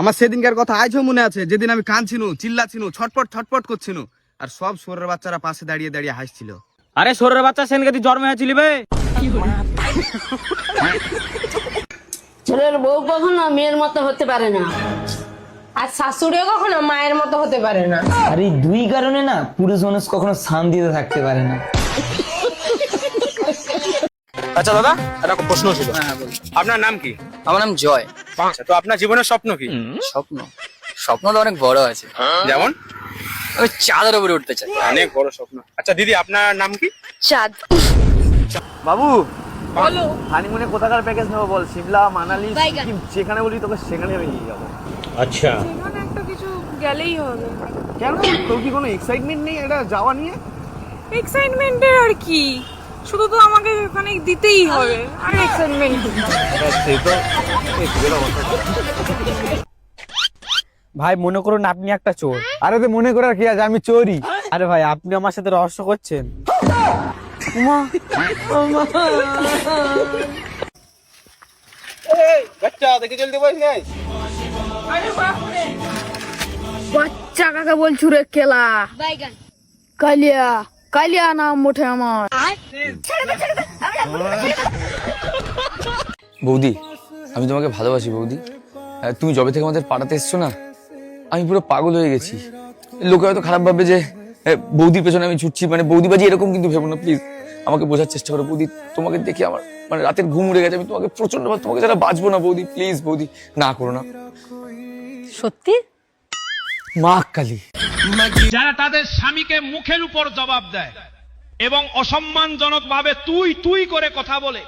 আমার সেদিনকার কথা আজও মনে আছে, যেদিন আমি কাঁদছিনু, চিল্লাছিনু, ছটপট ছটপট করছিনু, আর সব শুয়োরের বাচ্চারা পাশে দাঁড়িয়ে দাঁড়িয়ে হাসছিল। আরে শুয়োরের বাচ্চা সেনকে তুই জন্ম হয়েছিলি বে। ছেলের বউ কখনো মেয়ের মতো হতে পারে না, আর শাশুড়িও কখনো মায়ের মতো হতে পারে না। আর এই দুই কারণে না পুরুষ মানুষ কখনো শান্তিতে থাকতে পারে না। আচ্ছা দাদা, একটা প্রশ্ন ছিল। আপনার নাম কি? আমার নাম জয়। আচ্ছা, তো আপনার জীবনের স্বপ্ন কি? স্বপ্ন স্বপ্ন তো অনেক বড় আছে, যেমন আমি চাঁদের উপরে উঠতে চাই। অনেক বড় স্বপ্ন। আচ্ছা দিদি, আপনার নাম কি? চাঁদ। বাবু বলো। হানিমুনে কোথাকার প্যাকেজ নেবো বল? সিমলা, মানালি, সিকিম, যেখানে বলি তোকে সেখানে আমি নিয়ে যাবো। আচ্ছা, সেখানে একটা কিছু গেলেই হবে। কেন, তোর কি কোনো এক্সাইটমেন্ট নেই এটা যাওয়া নিয়ে? এক্সাইটমেন্টের আর কি, শুধু তো আমাকে ওখানে দিতেই হবে। আর এক্সাইটমেন্ট ভাই মনে করুন আপনি একটা চোর। আরে তো মনে করার কি আছে, আমি চোরই। আরে ভাই আপনি আমার সাথে রহস্য করছেন। বাচ্চা দেখে চলতে পারিস নাই? বাচ্চা কাকে বলছু রে কেলা? কালিয়া, কালিয়া নাম ওঠে আমার। বৌদি, আমি তোমাকে ভালোবাসি বৌদি। তুমি যবে থেকে আমাদের পাড়াতে এসছো না, আমি পুরো পাগল হয়ে গেছি। লোকে হয়তো খারাপ ভাববে যে বৌদির পেছনে আমি ছুটছি, মানে বৌদিবাজি, এরকম কিন্তু ভেবো না প্লিজ। আমাকে বোঝার চেষ্টা করো বৌদি। তোমাকে দেখে আমার মানে রাতের ঘুম উড়ে গেছে। আমি তোমাকে প্রচন্ড তোমাকে যারা বাঁচবো না বৌদি, প্লিজ বৌদি, না করো না। সত্যি? মা কালী। যারা তাদের স্বামীকে মুখের উপর জবাব দেয় এবং অসম্মানজনক ভাবে তুই তুই করে কথা বলে,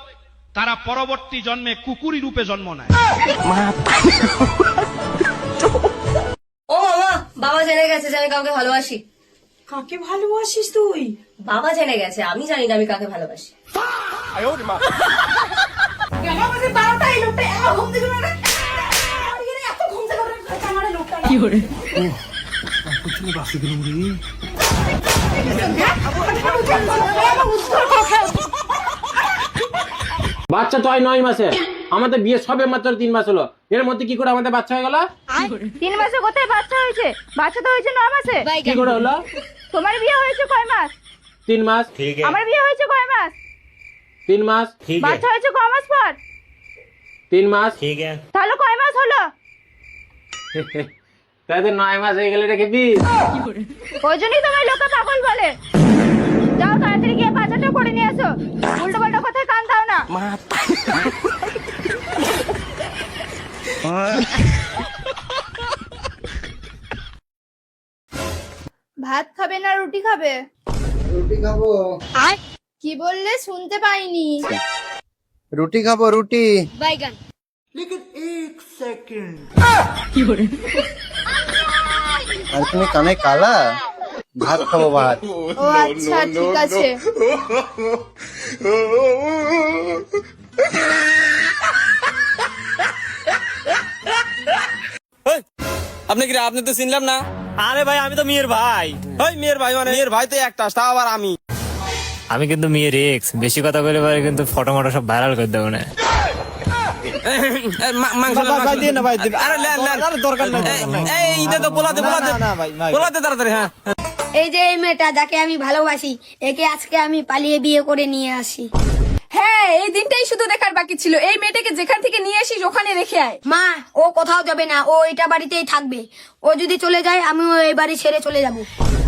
তারা পরবর্তী জন্মে কুকুরি রূপে জন্ম নেয়। ও মামা, বাবা জেনে গেছে যে আমি কাউকে ভালোবাসি। কাকে ভালোবাসিস তুই? বাবা জেনে গেছে, আমি জানি না আমি কাকে ভালোবাসি। বাচ্চা তো হয় 9 মাসে, আমাদের বিয়ে সবে মাত্র 3 মাস হলো। এর মধ্যে কি করে আমাদের বাচ্চা হয়ে গেল? 3 মাসে কোথায় বাচ্চা হয়েছে? বাচ্চা তো হয়েছে 9 মাসে। কি করে হলো? তোমার বিয়ে হয়েছে কয় মাস? 3 মাস। আমার বিয়ে হয়েছে কয় মাস? 3 মাস। বাচ্চা হয়েছে কয় মাস পর? 3 মাস। তাহলে কয় মাস হলো? তাদের 9 মাস হয়ে গেলে রেখে দিস। ওই জন্যই তোমার লোকে পাগল বলে। যাও তাড়াতাড়ি গিয়ে বাচ্চাটা করে নিয়ে এসো, উল্টো পাল্টা কথায় কান দাও না। ভাত খাবে না রুটি খাবে? রুটি খাবো। কি বললে শুনতে পাইনি? রুটি খাবো, রুটি। আর তুমি কানে কালা? ভাত খাবো, ভাত। ও আচ্ছা, ঠিক আছে। আপনি কি? আপনি তো চিনলাম না। আরে ভাই আমি তো মেয়ের ভাই। ওই মেয়ের ভাই মানে? মেয়ের ভাই তো একটা, তাও আবার আমি। আমি কিন্তু মেয়ের এক্স। বেশি কথা বলে পারে কিন্তু ফটো মটো সব ভাইরাল করে দেবো না। তাড়াতাড়ি। হ্যাঁ, এই যে এই মেয়েটা যাকে আমি ভালোবাসি, একে আজকে আমি পালিয়ে বিয়ে করে নিয়ে আসি। হ্যাঁ, এই দিনটাই শুধু দেখার বাকি ছিল। এই মেয়েটাকে যেখান থেকে নিয়ে আসিস ওখানে রেখে আয়। মা, ও কোথাও যাবে না, ও এটা বাড়িতেই থাকবে। ও যদি চলে যায়, আমিও এই বাড়ি ছেড়ে চলে যাব।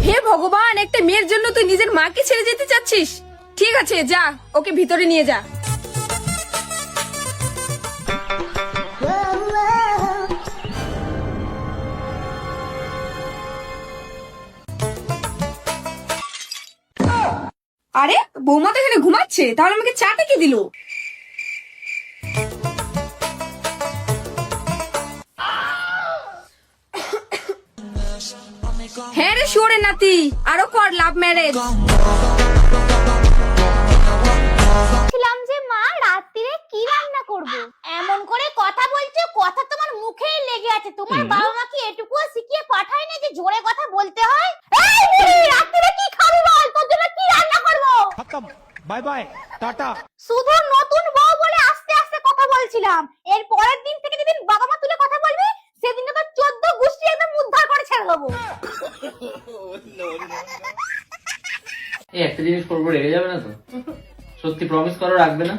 হে ভগবান, একটা মেয়ের জন্য তুই নিজের মাকে ছেড়ে যেতে চাচ্ছিস? ঠিক আছে, যা, ওকে ভিতরে নিয়ে যা। আরে বৌমা তো এখানে ঘুমাচ্ছে, তাহলে আমাকে চাটা কি দিল? হ্যাঁ রে শুয়োরের নাতি, আরো কর লাভ ম্যারেজ। ছিলাম যে মা রাত্রিরে কি রান্না করব? এমন করে কথা বলছো, কথা তোমার মুখেই লেগে আছে। তোমার বাবা মা কি এটুকুও শিখিয়ে পাঠায় না যে জোরে কথা বলতে হয়? এই রাত্রিরে কি খাবি বল? তোর জন্য কি রান্না করব? খতম, বাই বাই, টাটা। শুধু নতুন বউ বলে আস্তে আস্তে কথা বলছিলাম। এর পরের দিন থেকে যেদিন বাবা মা তুলে কথা বলবি, সেদিন তো পাবো। এই একটা জিনিস করবো, রেগে যাবে না তো? সত্যি প্রমিস করো, রাখবে না?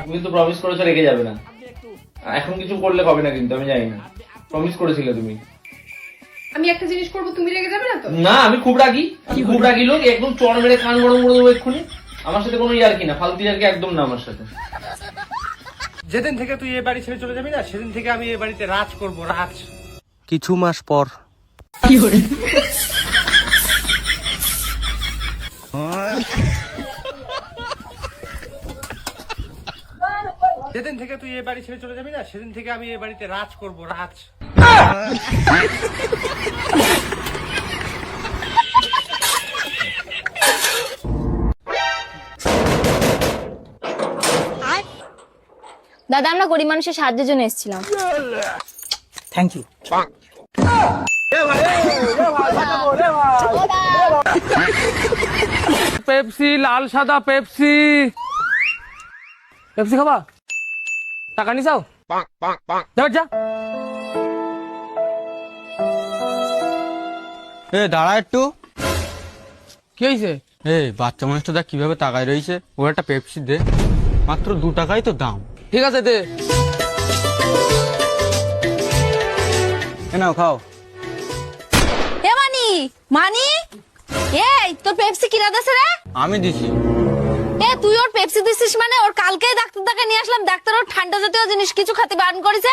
তুমি তো প্রমিস করেছো রেগে যাবে না। এখন কিছু করলে হবে না কিন্তু, আমি জানি না। প্রমিস করেছিলে তুমি। আমি একটা জিনিস করবো, তুমি রেগে যাবে না তো? না, আমি খুব রাগি, খুব রাগি লোক, একদম চড় মেরে কান গরম করে দেবো এক্ষুনি। আমার সাথে কোনো ইয়ার্কি না, ফালতু ইয়ার্কি একদম না আমার সাথে। যেদিন থেকে তুই এই বাড়ি ছেড়ে চলে যাবি না, সেদিন থেকে আমি এই বাড়িতে রাজ করব, রাজ। কিছু মাস পর যেদিন থেকে তুই এই বাড়ি ছেড়ে চলে যাবি না, সেদিন থেকে আমি এই বাড়িতে রাজ করব, রাজ। দাদা, আমরা গরিব মানুষের সাহায্যের জন্য এসেছিলাম। Thank you. পেপসি, লাল সাদা পেপসি। পেপসি খাবা? টাকা নি চাও? যা। দাঁড়া একটু। কি হয়েছে? বাচ্চা মানুষটা দেখ কিভাবে তাকায় রয়েছে। ও একটা পেপসি দে, মাত্র 2 টাকাই তো দাম। ঠিক আছে দে। নাও খাও। এ মানি এই তোর পেপসি কিনা দেছে রে? আমি দিছি। তুই ওর পেপসি দিছিস মানে? ওর কালকেই ডাক্তার দেখায় নিয়ে আসলাম, ডাক্তার ওর ঠান্ডা জাতীয় জিনিস কিছু খেতে বারণ করেছে।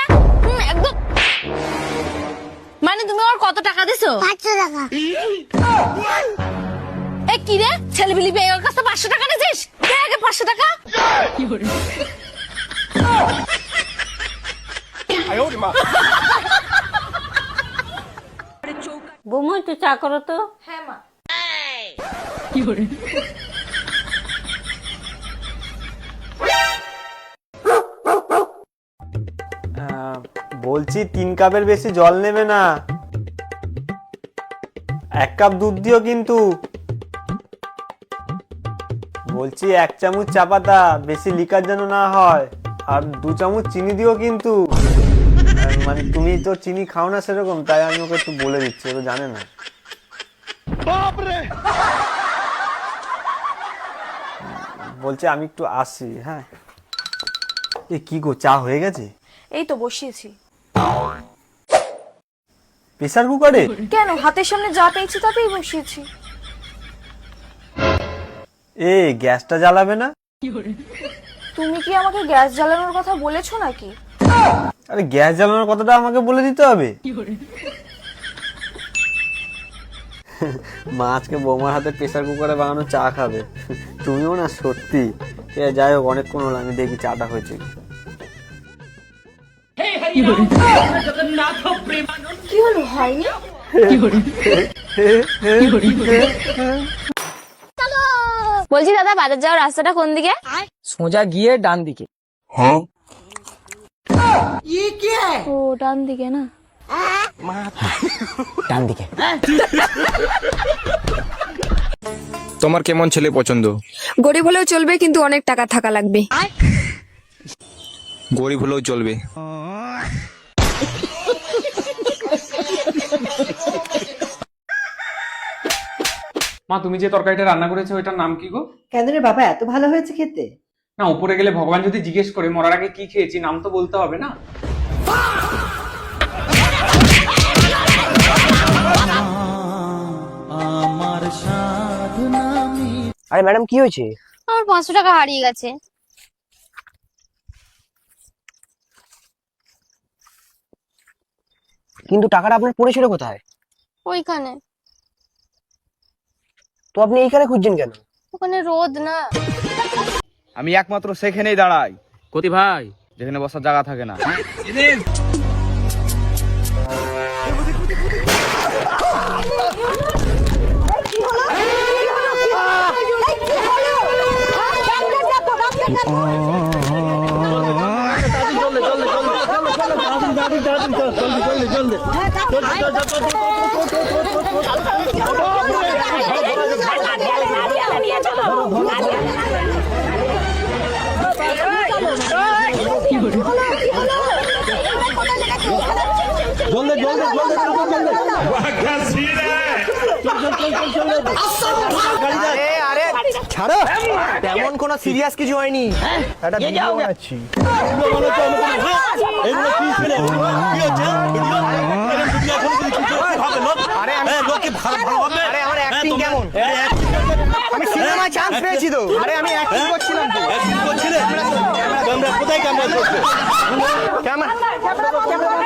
একদম। মানে তুমি ওর কত টাকা দিছো? 500 টাকা। কি রে ছেলেবিলি পেয়ে ওর কাছে 500 টাকা নিছিস? দে আগে 500 টাকা। বৌমা একটু চা করো তো। হ্যাঁ মা। বলছি 3 কাপের বেশি জল নেবে না, 1 কাপ দুধ দিও কিন্তু। বলছি 1 চামচ চা পাতা, বেশি লিকার যেন না হয়, আর 2 চামচ চিনি দিও কিন্তু। মানে তুমি তো চিনি খাও না সেরকম, তাই আমি ওকে একটু বলে দিচ্ছি, ও জানে না। বলছে আমি একটু আসি। হ্যাঁ, কি গো, চা হয়ে গেছে? এই তো বসিয়েছি। প্রেসার কুকারে? কেন, হাতের সামনে যা পেয়েছি তাতেই বসিয়েছি। গ্যাসটা জ্বালাবে না? তুমি কি আমাকে গ্যাস জ্বালানোর কথা বলেছো নাকি? আরে গ্যাস জ্বালানোর কথাটা আমাকে বলে দিতে হবে? মা আজকে বৌমার হাতে প্রেসার কুকারে বানানো চা খাবে। তুমিও না সত্যি। যাই হোক, অনেকক্ষণ হলো, আমি দেখি চাটা হয়েছে কি হলো, হয়নি? বলছি দাদা, বাজার যাওয়ার রাস্তাটা কোন দিকে? সোজা গিয়ে ডান দিকে। ও ডান দিকে না? ডান দিকে। তোমার কেমন ছেলে পছন্দ? গরিব হলেও চলবে, কিন্তু অনেক টাকা থাকা লাগবে। গরিব হলেও চলবে। মা, তুমি যে তরকারিটা রান্না করেছো ওইটার নাম কি গো? কেন রে বাবা, এত ভালো হয়েছে খেতে? না, উপরে গেলে ভগবান যদি জিজ্ঞেস করে মরার আগে কি খেয়েছি, নাম তো বলতে হবে না। আরে ম্যাডাম, কি হয়েছে? আমার 500 টাকা হারিয়ে গেছে। কিন্তু টাকাটা আপনার পড়েছিল কোথায়? ওইখানে। তো আপনি এইখানে খুঁজছেন কেন? ওখানে রোদ না। আমি একমাত্র সেখানেই দাঁড়াই, কোথি ভাই, যেখানে বসার জায়গা থাকে না। ছাড়ো, তেমন কোনো সিরিয়াস কিছু হয়নি। একটা ভিডিও বানাচ্ছি। আরে আমার অ্যাক্টিং কেমন? আমি সিনেমায় চান্স পেয়েছি তো। আরে আমি অ্যাক্টিং করছিলাম তো। কোথায় ক্যামেরা?